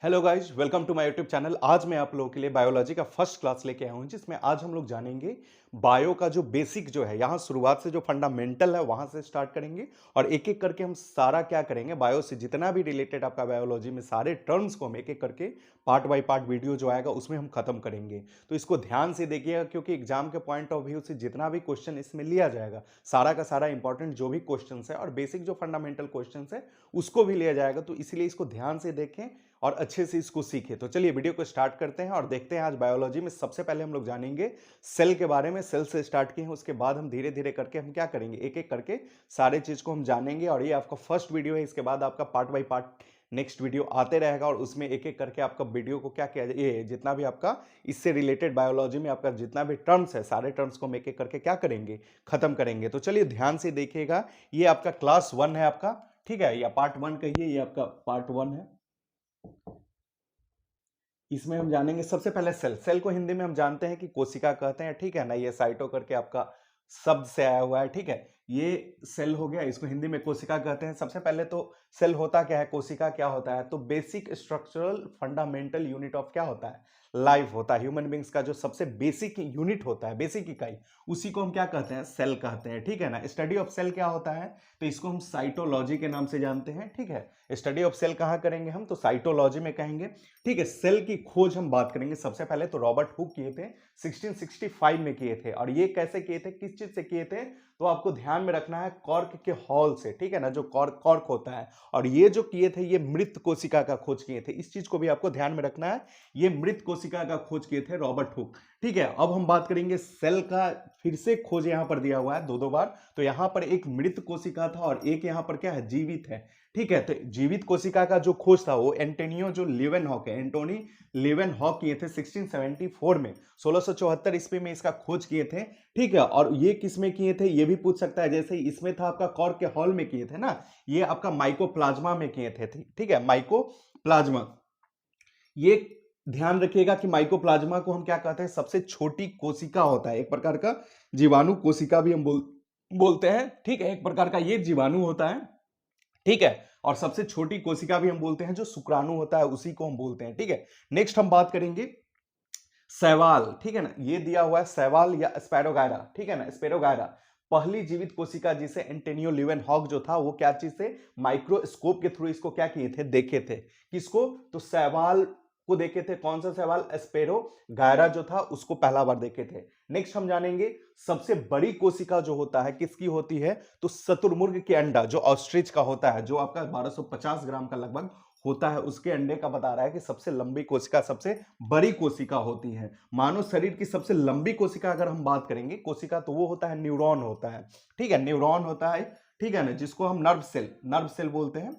Hello guys, welcome to my YouTube channel. आज मैं आप लोगों के लिए बायोलॉजी का फर्स्ट क्लास लेके आया हूं, जिसमें आज हम लोग जानेंगे बायो का जो बेसिक जो है, यहाँ शुरुआत से जो फंडामेंटल है वहां से स्टार्ट करेंगे और एक एक करके हम सारा क्या करेंगे, बायो से जितना भी रिलेटेड आपका बायोलॉजी में सारे टर्म्स को हम एक एक करके पार्ट बाय पार्ट वीडियो जो आएगा उसमें हम खत्म करेंगे। तो इसको ध्यान से देखिएगा, क्योंकि एग्जाम के पॉइंट ऑफ व्यू से जितना भी क्वेश्चन इसमें लिया जाएगा, सारा का सारा इंपॉर्टेंट जो भी क्वेश्चन है और बेसिक जो फंडामेंटल क्वेश्चन है उसको भी लिया जाएगा। तो इसलिए इसको ध्यान से देखें और अच्छे से इसको सीखें। तो चलिए वीडियो को स्टार्ट करते हैं और देखते हैं आज बायोलॉजी में सबसे पहले हम लोग जानेंगे सेल के बारे में। सेल से स्टार्ट किए हैं, उसके बाद हम धीरे धीरे करके हम क्या करेंगे, एक एक करके सारे चीज को हम जानेंगे। और ये आपका फर्स्ट वीडियो है, इसके बाद आपका part by part next video आते रहेगा और उसमें एक एक करके आपका वीडियो को क्या किया जाए, ये जितना भी आपका इससे रिलेटेड बायोलॉजी में आपका जितना भी टर्म्स है, सारे टर्म्स को हम एक एक करके क्या करेंगे, खत्म करेंगे। तो चलिए ध्यान से देखिएगा, ये आपका क्लास 1 है आपका, ठीक है, या पार्ट 1 कहिए, ये आपका पार्ट 1 है। इसमें हम जानेंगे सबसे पहले सेल। सेल को हिंदी में हम जानते हैं कि कोशिका कहते हैं, ठीक है ना। ये साइटो करके आपका शब्द से आया हुआ है, ठीक है। ये सेल हो गया, इसको हिंदी में कोशिका कहते हैं। सबसे पहले तो सेल होता क्या है, कोशिका क्या होता है, तो basic structural fundamental unit of क्या होता है, लाइफ होता है। ह्यूमन बींग्स का जो सबसे बेसिक यूनिट होता है, बेसिक इकाई, उसी को हम क्या कहते हैं, सेल कहते हैं, ठीक है ना। स्टडी ऑफ सेल क्या होता है, तो इसको हम साइटोलॉजी के नाम से जानते हैं, ठीक है। स्टडी ऑफ सेल कहाँ करेंगे हम, तो साइटोलॉजी में कहेंगे, ठीक है। सेल की खोज हम बात करेंगे सबसे पहले, तो रॉबर्ट हुक किए थे, 1665 में किए थे। और ये कैसे किए थे, किस चीज से किए थे, तो आपको ध्यान में रखना है कॉर्क के हॉल से, ठीक है ना, जो कॉर्क कॉर्क होता है। और ये जो किए थे, ये मृत कोशिका का खोज किए थे, इस चीज को भी आपको ध्यान में रखना है। ये मृत कोशिका का खोज किए थे रॉबर्ट हुक, ठीक है। अब हम बात करेंगे सेल का, फिर से खोज यहां पर दिया हुआ है दो दो बार। तो यहां पर एक मृत कोशिका था और एक यहां पर क्या है, जीवित है, ठीक है। तो जीवित कोशिका का जो खोज था वो एंटोनियो जो लीवेनहॉक है, एंटोनी लीवेनहॉक किए थे 1674 में, 1674 ईस्वी में इसका खोज किए थे, ठीक है। और ये किस में किए थे, ये भी पूछ सकता है, जैसे इसमें था आपका कॉर्क के हॉल में किए थे ना, ये आपका माइकोप्लाज्मा में किए थे, ठीक है, माइकोप्लाज्मा। ये ध्यान रखिएगा कि माइकोप्लाज्मा को हम क्या कहते हैं, सबसे छोटी कोशिका होता है, एक प्रकार का जीवाणु कोशिका भी हम बोलते हैं, ठीक है। एक प्रकार का ये जीवाणु होता है, ठीक है। और सबसे छोटी कोशिका भी हम बोलते हैं, जो शुक्राणु होता है उसी को हम बोलते हैं, ठीक है। नेक्स्ट हम बात करेंगे शैवाल, ठीक है ना। ये दिया हुआ है शैवाल या स्पैरोगायरा, ठीक है ना, स्पैरोगायरा पहली जीवित कोशिका जिसे एंटोनियो लीवेनहॉक जो था, वो क्या चीज से, माइक्रोस्कोप के थ्रू इसको क्या किए थे, देखे थे। किसको, तो शैवाल को देखे थे। कौन सा शैवाल, स्पेरो गायरा जो था, उसको पहला बार देखे थे। नेक्स्ट हम जानेंगे सबसे बड़ी कोशिका जो होता है किसकी होती है, तो शतुरमुर्ग के अंडा जो ऑस्ट्रिच का होता है, जो आपका 1250 ग्राम का लगभग होता है, उसके अंडे का बता रहा है कि सबसे लंबी कोशिका, सबसे बड़ी कोशिका होती है। मानव शरीर की सबसे लंबी कोशिका अगर हम बात करेंगे कोशिका, तो वो होता है न्यूरॉन होता है, ठीक है, न्यूरॉन होता है, ठीक है ना, जिसको हम नर्व सेल बोलते हैं,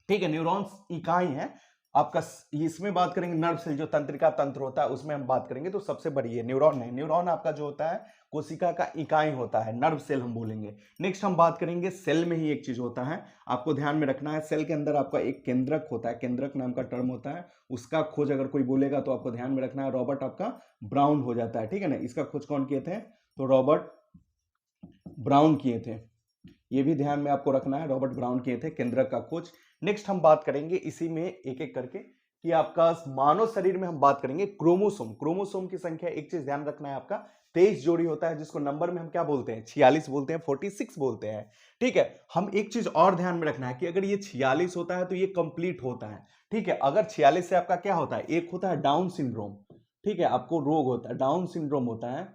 ठीक है। न्यूरॉन्स इकाई है आपका। इसमें बात करेंगे नर्व सेल, जो तंत्रिका तंत्र होता है उसमें हम बात करेंगे, तो सबसे बड़ी है न्यूरॉन है। न्यूरॉन आपका जो होता है कोशिका का इकाई होता है, नर्व सेल हम बोलेंगे। नेक्स्ट हम बात करेंगे सेल में ही एक चीज होता है, आपको ध्यान में रखना है, सेल के अंदर आपका एक केंद्रक होता है, केंद्रक नाम का टर्म होता है, उसका खोज अगर कोई बोलेगा तो आपको ध्यान में रखना है, रॉबर्ट आपका ब्राउन हो जाता है, ठीक है ना। इसका खोज कौन किए थे, तो रॉबर्ट ब्राउन किए थे। ये भी ध्यान में आपको रखना है, रॉबर्ट ब्राउन किए थे केंद्रक का खोज। नेक्स्ट हम बात करेंगे इसी में एक एक करके कि आपका मानव शरीर में हम बात करेंगे क्रोमोसोम। क्रोमोसोम की संख्या, एक चीज ध्यान रखना है आपका, 23 जोड़ी होता है, जिसको नंबर में हम क्या बोलते हैं, 46 बोलते हैं, 46 बोलते हैं, ठीक है। हम एक चीज और ध्यान में रखना है कि अगर ये 46 होता है तो ये कंप्लीट होता है, ठीक है। अगर 46 से आपका क्या होता है, एक होता है डाउन सिंड्रोम, ठीक है, आपको रोग होता है, डाउन सिंड्रोम होता है,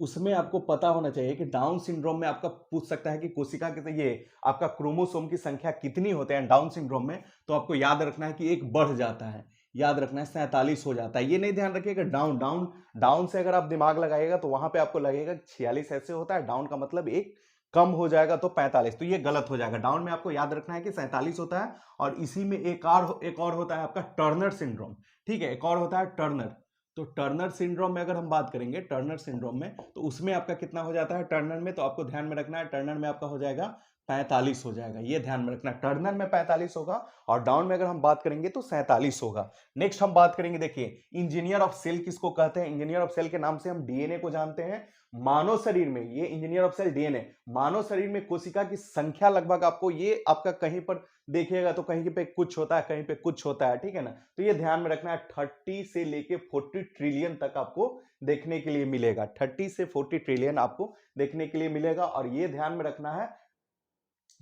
उसमें आपको पता होना चाहिए कि डाउन सिंड्रोम में आपका पूछ सकता है कि कोशिका के ये आपका क्रोमोसोम की संख्या कितनी होते हैं डाउन सिंड्रोम में, तो आपको याद रखना है कि एक बढ़ जाता है, याद रखना है 47 हो जाता है। ये नहीं ध्यान रखिएगा डाउन डाउन डाउन से अगर आप दिमाग लगाइएगा तो वहां पे आपको लगेगा 46 ऐसे होता है, डाउन का मतलब एक कम हो जाएगा तो 45, तो ये गलत हो जाएगा। डाउन में आपको याद रखना है कि 47 होता है। और इसी में एक और होता है आपका टर्नर सिंड्रोम, ठीक है, एक और होता है टर्नर। तो टर्नर सिंड्रोम में अगर हम बात करेंगे, टर्नर सिंड्रोम में, तो उसमें आपका कितना हो जाता है टर्नर में, तो आपको ध्यान में रखना है टर्नर में आपका हो जाएगा 45 हो जाएगा, ये ध्यान में रखना, टर्नर में 45 होगा और डाउन में अगर हम बात करेंगे तो 47 होगा। नेक्स्ट हम बात करेंगे, देखिए इंजीनियर ऑफ सेल किसको कहते हैं, इंजीनियर ऑफ सेल के नाम से हम डीएनए को जानते हैं। मानव शरीर में ये इंजीनियर ऑफ सेल डीएनए, मानव शरीर में कोशिका की संख्या लगभग आपको ये आपका कहीं पर देखिएगा तो कहीं पे कुछ होता है, कहीं पे कुछ होता है, ठीक है ना। तो ये ध्यान में रखना है, 30 से लेके 40 ट्रिलियन तक आपको देखने के लिए मिलेगा। 30 से 40 ट्रिलियन आपको देखने के लिए मिलेगा। और ये ध्यान में रखना है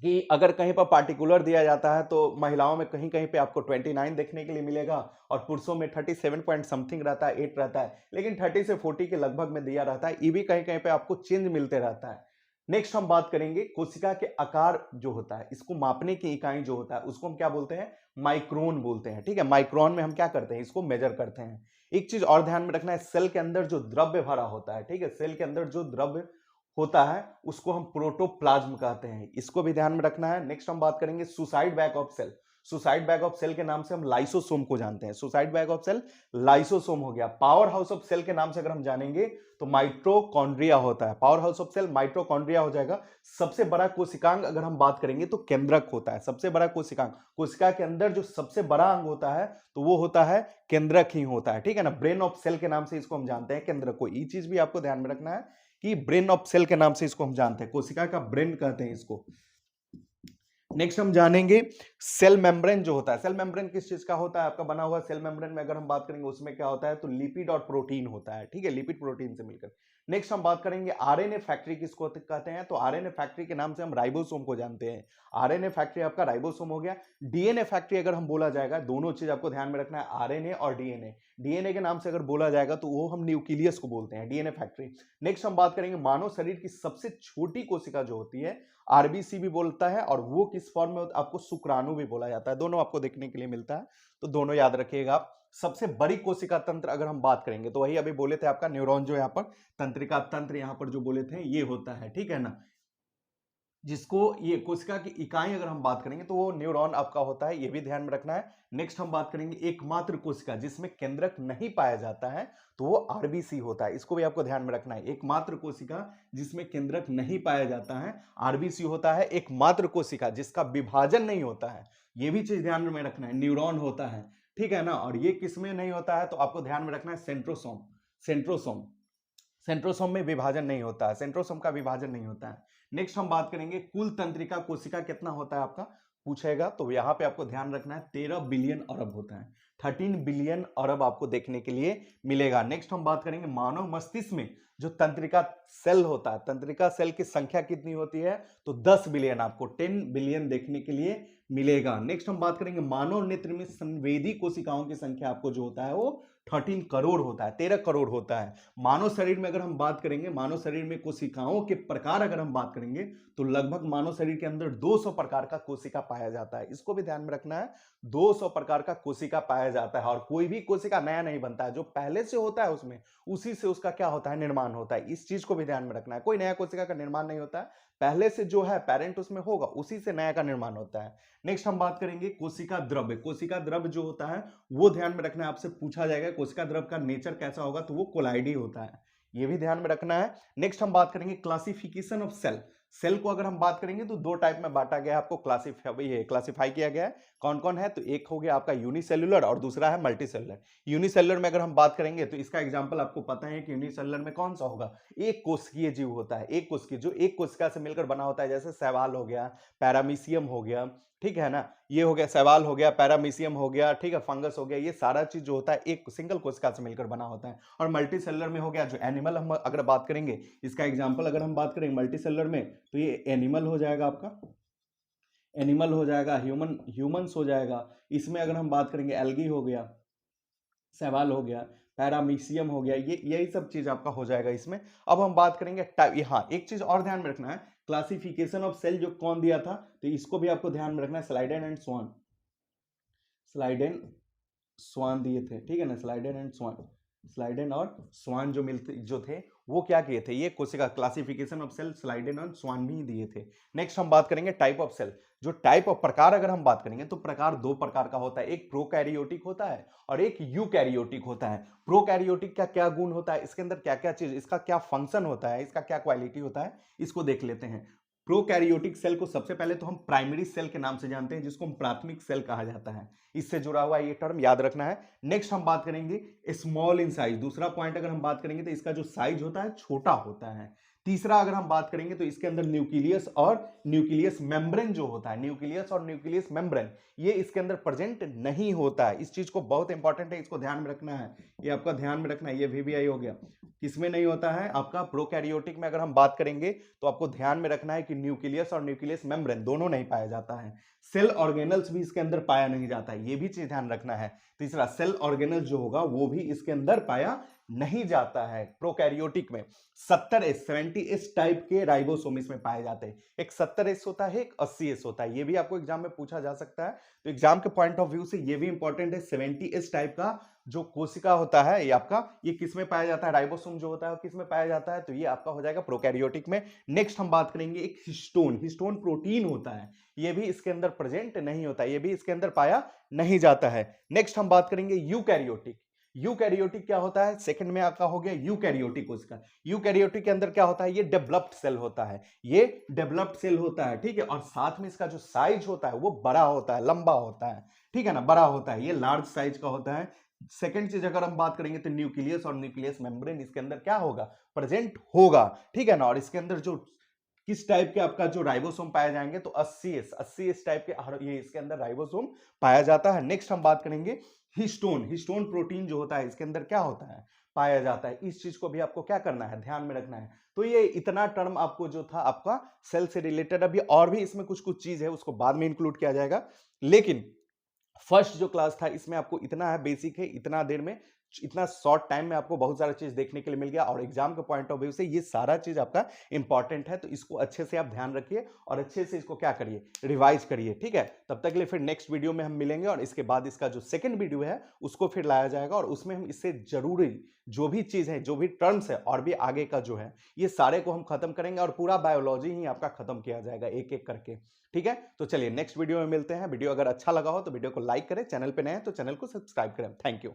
कि अगर कहीं पर पार्टिकुलर दिया जाता है तो महिलाओं में कहीं कहीं पे आपको 29 देखने के लिए मिलेगा और पुरुषों में 37 पॉइंट समथिंग रहता है, 8 रहता है, लेकिन 30 से 40 के लगभग में दिया रहता है। ये भी कहीं कहीं पे आपको चेंज मिलते रहता है। नेक्स्ट हम बात करेंगे कोशिका के आकार जो होता है, इसको मापने की इकाई जो होता है उसको हम क्या बोलते हैं, माइक्रोन बोलते हैं, ठीक है। माइक्रोन में हम क्या करते हैं, इसको मेजर करते हैं। एक चीज और ध्यान में रखना है, सेल के अंदर जो द्रव्य भरा होता है, ठीक है, सेल के अंदर जो द्रव्य होता है उसको हम प्रोटोप्लाज्म कहते हैं, इसको भी ध्यान में रखना है। नेक्स्ट हम बात करेंगे suicide bag of cell. Suicide bag of cell के नाम से हम लाइसोसोम को जानते हैं। Suicide bag of cell lysosome हो गया। पावर हाउस ऑफ सेल के नाम से अगर हम जानेंगे तो माइटोकॉन्ड्रिया होता है। Power house of cell mitochondria हो जाएगा। सबसे बड़ा कोशिकांग अगर हम बात करेंगे तो केंद्रक होता है। सबसे बड़ा कोशिकांग, कोशिका के अंदर जो सबसे बड़ा अंग होता है तो वो होता है केंद्रक ही होता है, ठीक है ना। ब्रेन ऑफ सेल के नाम से इसको हम जानते हैं, केंद्रक को। ये चीज भी आपको ध्यान में रखना है कि ब्रेन ऑफ सेल के नाम से इसको हम जानते हैं, कोशिका का ब्रेन कहते हैं इसको। नेक्स्ट हम जानेंगे सेल मेम्ब्रेन जो होता है। सेल मेम्ब्रेन किस चीज का होता है, आपका बना हुआ सेल मेम्ब्रेन में अगर हम बात करेंगे उसमें क्या होता है तो लिपिड और प्रोटीन होता है, ठीक है, लिपिड प्रोटीन से मिलकर। नेक्स्ट हम बात करेंगे आरएनए फैक्ट्री किसको कहते हैं, तो आरएनए फैक्ट्री के नाम से हम राइबोसोम को जानते हैं। आरएनए फैक्ट्री आपका राइबोसोम हो गया। डीएनए फैक्ट्री अगर हम बोला जाएगा, दोनों चीज आपको ध्यान में रखना है, आरएनए और डीएनए। डीएनए के नाम से अगर बोला जाएगा तो वो हम न्यूक्लियस को बोलते हैं, डीएनए फैक्ट्री। नेक्स्ट हम बात करेंगे मानव शरीर की सबसे छोटी कोशिका जो होती है, आरबीसी भी बोलता है, और वो किस फॉर्म में आपको शुक्राणु भी बोला जाता है। दोनों आपको देखने के लिए मिलता है, तो दोनों याद रखिएगा आप। सबसे बड़ी कोशिका तंत्र अगर हम बात करेंगे तो वही अभी बोले थे आपका न्यूरॉन, जो यहाँ पर तंत्रिका तंत्र यहाँ पर जो बोले थे ये होता है, ठीक है ना। जिसको ये कोशिका की इकाई अगर हम बात करेंगे तो वो न्यूरॉन आपका होता है, ये भी ध्यान में रखना है। नेक्स्ट हम बात करेंगे एकमात्र कोशिका जिसमें केंद्रक नहीं पाया जाता है तो वो आरबीसी होता है, इसको भी आपको ध्यान में रखना है। एकमात्र कोशिका जिसमें केंद्रक नहीं पाया जाता है आरबीसी होता है। एकमात्र कोशिका जिसका विभाजन नहीं होता है, ये भी चीज ध्यान में रखना है, न्यूरॉन होता है, ठीक है ना। और ये किसमें नहीं होता है तो आपको ध्यान में रखना है सेंट्रोसोम। सेंट्रोसोम, सेंट्रोसोम में विभाजन नहीं होता है, सेंट्रोसोम का विभाजन नहीं होता है। नेक्स्ट हम बात करेंगे कुल तंत्रिका कोशिका कितना होता है आपका पूछेगा, तो यहां पे आपको ध्यान रखना है 13 बिलियन अरब होता है, 13 बिलियन अरब आपको देखने के लिए मिलेगा। नेक्स्ट हम बात करेंगे मानव मस्तिष्क में जो तंत्रिका सेल होता है, तंत्रिका सेल की संख्या कितनी होती है तो 10 बिलियन, आपको 10 बिलियन देखने के लिए मिलेगा। नेक्स्ट हम बात करेंगे मानव नेत्र में संवेदी कोशिकाओं की संख्या आपको जो होता है वो 13 करोड़ होता है, 13 करोड़ होता है। मानव शरीर में अगर हम बात करेंगे, मानव शरीर में कोशिकाओं के प्रकार अगर हम बात करेंगे तो लगभग मानव शरीर के अंदर 200 प्रकार का कोशिका पाया जाता है, इसको भी ध्यान में रखना है। 200 प्रकार का कोशिका पाया जाता है, और कोई भी कोशिका नया नहीं बनता है, जो पहले से होता है उसमें उसी से उसका क्या होता है निर्माण होता है, इस चीज को भी ध्यान में रखना है। कोई नया कोशिका का निर्माण नहीं होता है, पहले से जो है पेरेंट उसमें होगा उसी से नया का निर्माण होता है। नेक्स्ट हम बात करेंगे कोशिका द्रव्य। कोशिका द्रव्य जो होता है वो ध्यान में रखना है, आपसे पूछा जाएगा कोशिका द्रव्य का नेचर कैसा होगा तो वो कोलाइडी होता है, ये भी ध्यान में रखना है। नेक्स्ट हम बात करेंगे क्लासिफिकेशन ऑफ सेल। सेल को अगर हम बात करेंगे तो दो टाइप में बांटा गया है, आपको क्लासिफाई किया गया है। कौन कौन है तो एक हो गया आपका यूनिसेल्युलर और दूसरा है मल्टीसेलुलर। यूनिसेल्युलर में अगर हम बात करेंगे तो इसका एग्जांपल आपको पता है कि यूनिसेल्युलर में कौन सा होगा, एक कोशिकीय जीव होता है, एक कोशिकीय जो एक कोशिका से मिलकर बना होता है, जैसे शैवाल हो गया, पैरामीशियम हो गया, ठीक है ना, ये हो गया शैवाल हो गया, पैरामीशियम हो गया, ठीक है, फंगस हो गया, ये सारा चीज जो होता है एक सिंगल कोशिका से मिलकर बना होता है। और मल्टी सेलुलर में हो गया जो एनिमल, हम अगर बात करेंगे इसका एग्जांपल अगर हम बात करेंगे मल्टी सेलुलर में तो ये एनिमल हो जाएगा, आपका एनिमल हो जाएगा, ह्यूमंस हो जाएगा। इसमें अगर हम बात करेंगे एल्गी हो गया, शैवाल हो गया, पैरामीशियम हो गया, ये यही सब चीज आपका हो जाएगा इसमें। अब हम बात करेंगे टाइप। हाँ, एक चीज और ध्यान में रखना है, क्लासिफिकेशन ऑफ सेल जो कौन दिया था तो इसको भी आपको ध्यान में रखना है, स्लाइडेन एंड स्वान। स्लाइडेन स्वान दिए थे, ठीक है ना, स्लाइडेन एंड स्वान, स्लाइडेन और स्वान जो मिलते जो थे वो क्या किए थे, ये कोशिका क्लासिफिकेशन ऑफ सेल स्लाइडेन और स्वान भी दिए थे। नेक्स्ट हम बात करेंगे टाइप ऑफ सेल। जो टाइप ऑफ प्रकार अगर हम बात करेंगे तो प्रकार दो प्रकार का होता है, एक प्रोकैरियोटिक होता है और एक यूकैरियोटिक होता है। प्रोकैरियोटिक का क्या गुण होता है, इसके अंदर क्या क्या चीज, इसका क्या फंक्शन होता है, इसका क्या क्वालिटी होता है, इसको देख लेते हैं। प्रोकैरियोटिक सेल को सबसे पहले तो हम प्राइमरी सेल के नाम से जानते हैं, जिसको हम प्राथमिक सेल कहा जाता है, इससे जुड़ा हुआ ये टर्म याद रखना है। नेक्स्ट हम बात करेंगे स्मॉल इन साइज। दूसरा पॉइंट अगर हम बात करेंगे तो इसका जो साइज होता है छोटा होता है। तीसरा अगर हम बात करेंगे तो इसके अंदर न्यूक्लियस और न्यूक्लियस मेम्ब्रेन जो होता है, न्यूक्लियस और न्यूक्लियस मेम्ब्रेन, ये इसके अंदर प्रेजेंट नहीं होता है। इस चीज को बहुत इंपॉर्टेंट है, इसको ध्यान में रखना है, ये आपका ध्यान में रखना है। ये वीवीआई हो गया, किसमें नहीं होता है आपका प्रोकैरियोटिक में। अगर हम बात करेंगे तो आपको ध्यान में रखना है कि न्यूक्लियस और न्यूक्लियस मेम्ब्रेन दोनों नहीं पाया जाता है। सेल ऑर्गेनल्स भी इसके अंदर पाया नहीं जाता है, ये भी चीज ध्यान रखना है। तीसरा, सेल ऑर्गेनल जो होगा वो भी इसके अंदर पाया नहीं जाता है। प्रोकैरियोटिक में 70S टाइप के राइबोसोम इसमें पाए जाते हैं। एक 70S होता है, एक 80S होता है। ये भी आपको एग्जाम में पूछा जा सकता है, तो एग्जाम के पॉइंट ऑफ व्यू से ये भी इंपॉर्टेंट है। 70S टाइप का जो कोशिका होता है ये आपका, ये किस में पाया जाता है, राइबोसोम जो होता है किस में पाया जाता है, तो ये आपका हो जाएगा प्रोकैरियोटिक में। नेक्स्ट हम बात करेंगे एक हिस्टोन, हिस्टोन प्रोटीन होता है, ये भी इसके अंदर प्रेजेंट नहीं होता, ये भी इसके अंदर पाया नहीं जाता है। नेक्स्ट हम बात करेंगे यूकैरियोटिक। यूकैरियोटिक क्या होता है, सेकंड में आपका हो गया यूकैरियोटिक कोशिका। यूकैरियोटिक के अंदर क्या होता है, ये डेवलप्ड सेल होता है, ये डेवलप्ड सेल होता है, ठीक है। और साथ में इसका जो साइज होता है वो बड़ा होता है, लंबा होता है, ठीक है ना, बड़ा होता है, ये लार्ज साइज का होता है। सेकंड चीज अगर हम बात करेंगे तो न्यूक्लियस और न्यूक्लियस मेम्ब्रेन इसके अंदर क्या होगा, प्रेजेंट होगा, ठीक है ना। और इसके अंदर जो किस टाइप के आपका जो राइबोसोम पाए जाएंगे, तो 80S टाइप के ये इसके अंदर राइबोसोम पाया जाता है। नेक्स्ट हम बात करेंगे हिस्टोन, हिस्टोन प्रोटीन जो होता है इसके अंदर क्या होता है, पाया जाता है। इस चीज को भी आपको क्या करना है, ध्यान में रखना है। तो ये इतना टर्म आपको जो था आपका सेल से रिलेटेड, अभी और भी इसमें कुछ कुछ चीज है उसको बाद में इंक्लूड किया जाएगा, लेकिन फर्स्ट जो क्लास था इसमें आपको इतना है, बेसिक है, इतना देर में, इतना शॉर्ट टाइम में आपको बहुत सारा चीज देखने के लिए मिल गया। और एग्जाम के पॉइंट ऑफ व्यू से ये सारा चीज आपका इंपॉर्टेंट है, तो इसको अच्छे से आप ध्यान रखिए और अच्छे से इसको क्या करिए, रिवाइज करिए, ठीक है। तब तक के लिए फिर नेक्स्ट वीडियो में हम मिलेंगे, और इसके बाद इसका जो सेकंड वीडियो है उसको फिर लाया जाएगा, और उसमें हम इससे जरूरी जो भी चीज है, जो भी टर्म्स है, और भी आगे का जो है, ये सारे को हम खत्म करेंगे, और पूरा बायोलॉजी ही आपका खत्म किया जाएगा एक एक करके, ठीक है। तो चलिए नेक्स्ट वीडियो में मिलते हैं। वीडियो अगर अच्छा लगा हो तो वीडियो को लाइक करें, चैनल पे नए हैं तो चैनल को सब्सक्राइब करें। Thank you.